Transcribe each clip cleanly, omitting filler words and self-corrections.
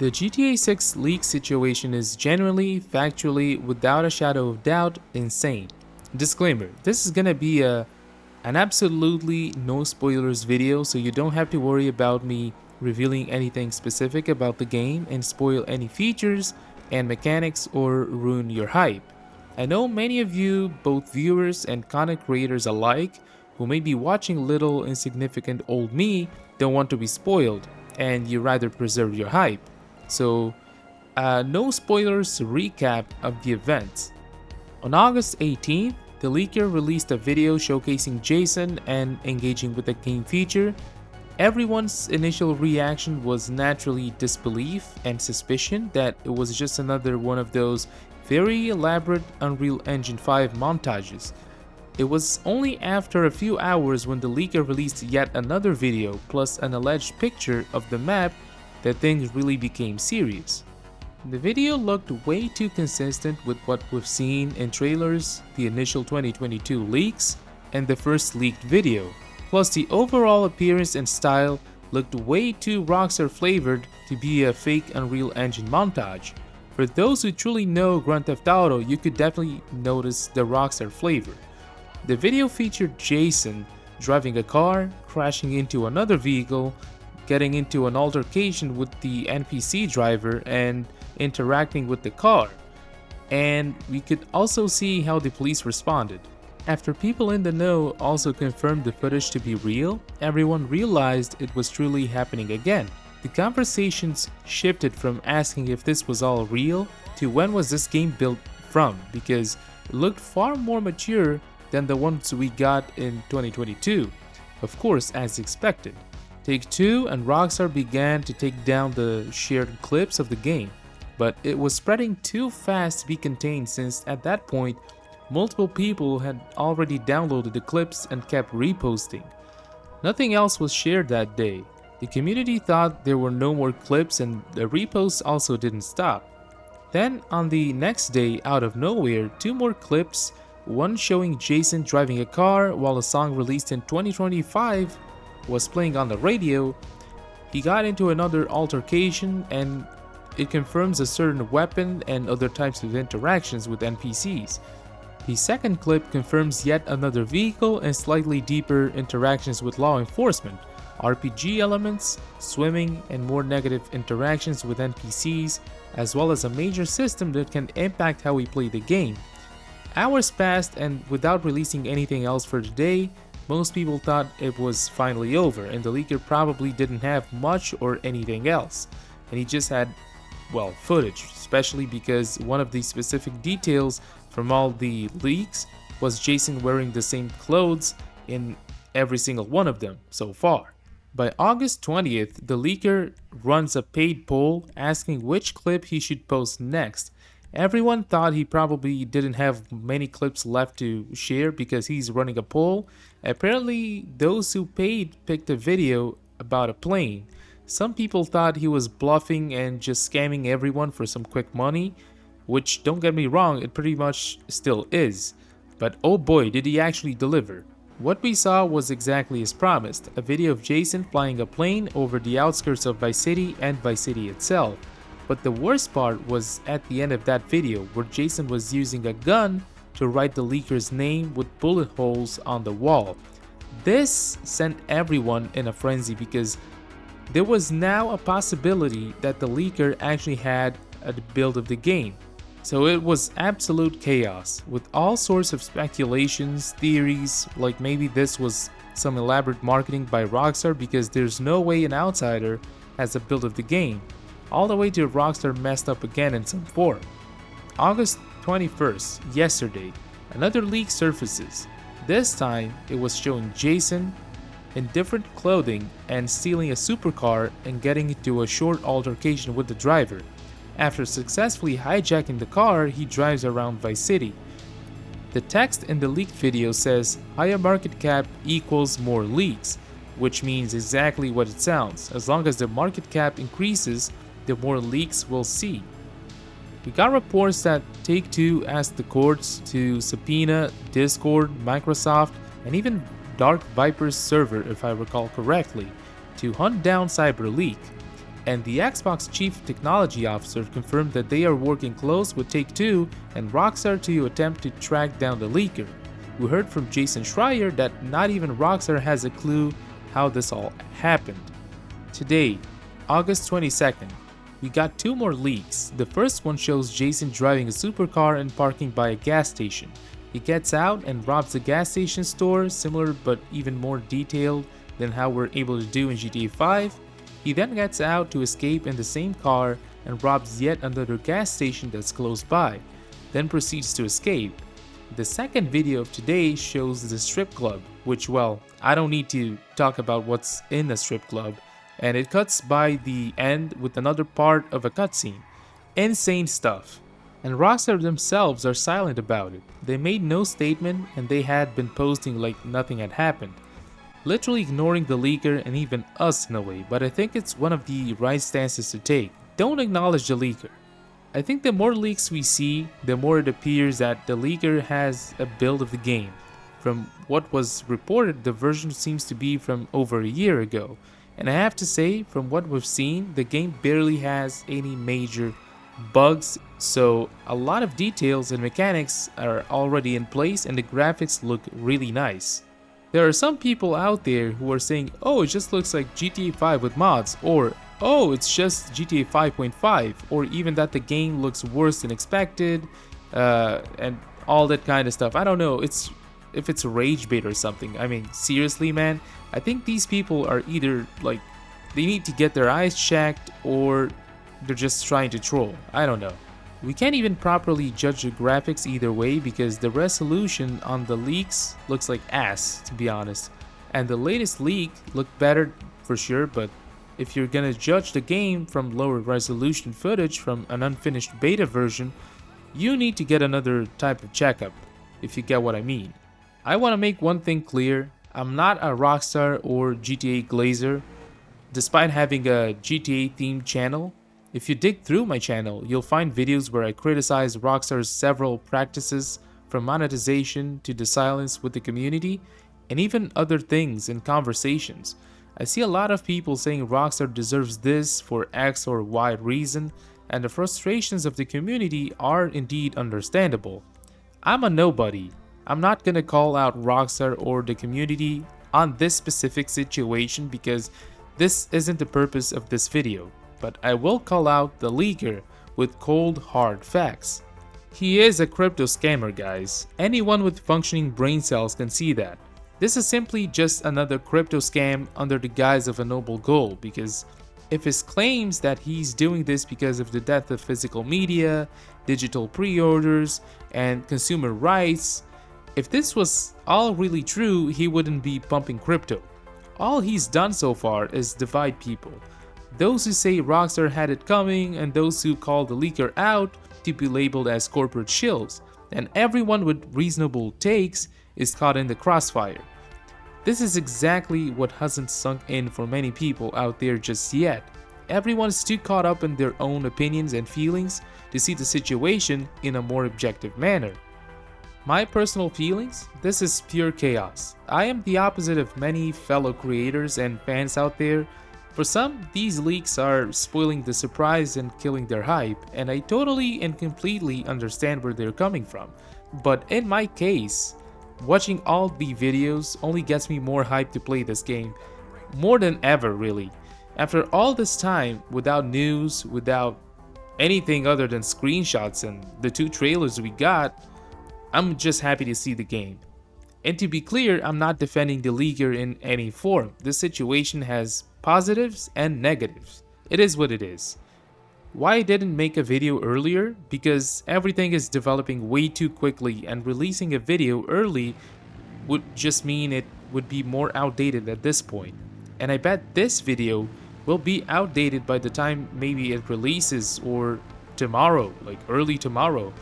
The GTA 6 leak situation is genuinely, factually, without a shadow of doubt, insane. Disclaimer, this is gonna be an absolutely no spoilers video, so you don't have to worry about me revealing anything specific about the game and spoil any features and mechanics or ruin your hype. I know many of you, both viewers and content creators alike, who may be watching little insignificant old me, don't want to be spoiled, and you rather preserve your hype. So, no spoilers recap of the events. On August 18th, the leaker released a video showcasing Jason and engaging with the game feature. Everyone's initial reaction was naturally disbelief and suspicion that it was just another one of those very elaborate Unreal Engine 5 montages. It was only after a few hours when the leaker released yet another video plus an alleged picture of the map that things really became serious. The video looked way too consistent with what we've seen in trailers, the initial 2022 leaks, and the first leaked video. Plus the overall appearance and style looked way too Rockstar flavored to be a fake Unreal Engine montage. For those who truly know Grand Theft Auto, you could definitely notice the Rockstar flavor. The video featured Jason driving a car, crashing into another vehicle, getting into an altercation with the NPC driver and interacting with the car. And we could also see how the police responded. After people in the know also confirmed the footage to be real, everyone realized it was truly happening again. The conversations shifted from asking if this was all real to when was this game built from, because it looked far more mature than the ones we got in 2022, of course as expected. Take-Two and Rockstar began to take down the shared clips of the game, but it was spreading too fast to be contained since at that point, multiple people had already downloaded the clips and kept reposting. Nothing else was shared that day. The community thought there were no more clips and the reposts also didn't stop. Then on the next day, out of nowhere, two more clips, one showing Jason driving a car while a song released in 2025 was playing on the radio. He got into another altercation and it confirms a certain weapon and other types of interactions with NPCs. The second clip confirms yet another vehicle and slightly deeper interactions with law enforcement, RPG elements, swimming, and more negative interactions with NPCs, as well as a major system that can impact how we play the game. Hours passed and without releasing anything else for the day, most people thought it was finally over and the leaker probably didn't have much or anything else. And he just had, well, footage, especially because one of the specific details from all the leaks was Jason wearing the same clothes in every single one of them so far. By August 20th, the leaker runs a paid poll asking which clip he should post next. Everyone thought he probably didn't have many clips left to share because he's running a poll. Apparently, those who paid picked a video about a plane. Some people thought he was bluffing and just scamming everyone for some quick money, which, don't get me wrong, it pretty much still is. But oh boy, did he actually deliver. What we saw was exactly as promised, a video of Jason flying a plane over the outskirts of Vice City and Vice City itself. But the worst part was at the end of that video where Jason was using a gun to write the leaker's name with bullet holes on the wall. This sent everyone in a frenzy because there was now a possibility that the leaker actually had a build of the game. So it was absolute chaos with all sorts of speculations, theories, like maybe this was some elaborate marketing by Rockstar because there's no way an outsider has a build of the game, all the way to Rockstar messed up again in some form. August 21st, yesterday, another leak surfaces. This time, it was showing Jason in different clothing and stealing a supercar and getting into a short altercation with the driver. After successfully hijacking the car, he drives around Vice City. The text in the leaked video says, higher market cap equals more leaks, which means exactly what it sounds. As long as the market cap increases, the more leaks we'll see. We got reports that Take-Two asked the courts to subpoena Discord, Microsoft, and even Dark Viper's server, if I recall correctly, to hunt down CyberLeak. and the Xbox Chief Technology Officer confirmed that they are working close with Take-Two and Rockstar to attempt to track down the leaker. We heard from Jason Schreier that not even Rockstar has a clue how this all happened. Today, August 22nd, we got two more leaks. The first one shows Jason driving a supercar and parking by a gas station. He gets out and robs a gas station store, similar but even more detailed than how we're able to do in GTA 5. He then gets out to escape in the same car and robs yet another gas station that's close by, then proceeds to escape. The second video of today shows the strip club, which, well, I don't need to talk about what's in a strip club, and it cuts by the end with another part of a cutscene. Insane stuff. And Rockstar themselves are silent about it. They made no statement and they had been posting like nothing had happened. Literally ignoring the leaker and even us in a way, but I think it's one of the right stances to take. Don't acknowledge the leaker. I think the more leaks we see, the more it appears that the leaker has a build of the game. From what was reported, the version seems to be from over a year ago. And I have to say, from what we've seen, the game barely has any major bugs, so a lot of details and mechanics are already in place and the graphics look really nice. There are some people out there who are saying, oh, it just looks like GTA 5 with mods, or oh, it's just GTA 5.5, or even that the game looks worse than expected, and all that kind of stuff. I don't know if it's rage bait or something. I mean, seriously, man, I think these people are either like, they need to get their eyes checked, or they're just trying to troll. I don't know. We can't even properly judge the graphics either way because the resolution on the leaks looks like ass, to be honest. And the latest leak looked better for sure, but if you're gonna judge the game from lower resolution footage from an unfinished beta version, you need to get another type of checkup, if you get what I mean. I want to make one thing clear, I'm not a Rockstar or GTA glazer. Despite having a GTA themed channel, if you dig through my channel, you'll find videos where I criticize Rockstar's several practices, from monetization to the silence with the community, and even other things in conversations. I see a lot of people saying Rockstar deserves this for X or Y reason, and the frustrations of the community are indeed understandable. I'm a nobody. I'm not gonna call out Rockstar or the community on this specific situation because this isn't the purpose of this video. But I will call out the leaker with cold hard facts. He is a crypto scammer, guys. Anyone with functioning brain cells can see that. This is simply just another crypto scam under the guise of a noble goal, because if his claims that he's doing this because of the death of physical media, digital pre-orders, and consumer rights, if this was all really true, he wouldn't be pumping crypto. All he's done so far is divide people. Those who say Rockstar had it coming, and those who call the leaker out to be labeled as corporate shills, and everyone with reasonable takes is caught in the crossfire. This is exactly what hasn't sunk in for many people out there just yet. Everyone is too caught up in their own opinions and feelings to see the situation in a more objective manner. My personal feelings? This is pure chaos. I am the opposite of many fellow creators and fans out there. For some, these leaks are spoiling the surprise and killing their hype, and I totally and completely understand where they're coming from. But in my case, watching all the videos only gets me more hyped to play this game. More than ever, really. After all this time, without news, without anything other than screenshots and the 2 trailers we got, I'm just happy to see the game. And to be clear, I'm not defending the leaker in any form. This situation has positives and negatives. It is what it is. Why I didn't make a video earlier? Because everything is developing way too quickly, and releasing a video early would just mean it would be more outdated at this point. And I bet this video will be outdated by the time maybe it releases, or tomorrow, like early tomorrow.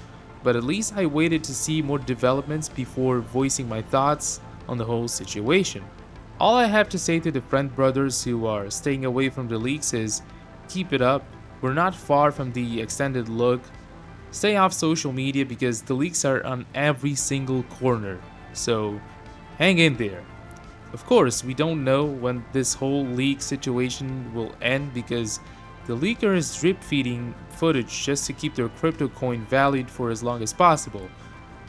But at least I waited to see more developments before voicing my thoughts on the whole situation. All I have to say to the friend brothers who are staying away from the leaks is, keep it up. We're not far from the extended look. Stay off social media because the leaks are on every single corner. So hang in there. Of course, we don't know when this whole leak situation will end because The leaker is drip feeding footage just to keep their crypto coin valued for as long as possible.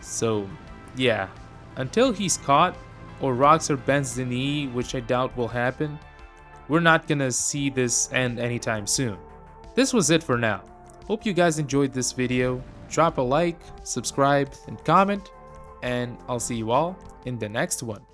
So yeah, until he's caught or Rockstar bends the knee, which I doubt will happen, we're not gonna see this end anytime soon. This was it for now. Hope you guys enjoyed this video. Drop a like, subscribe, and comment, and I'll see you all in the next one.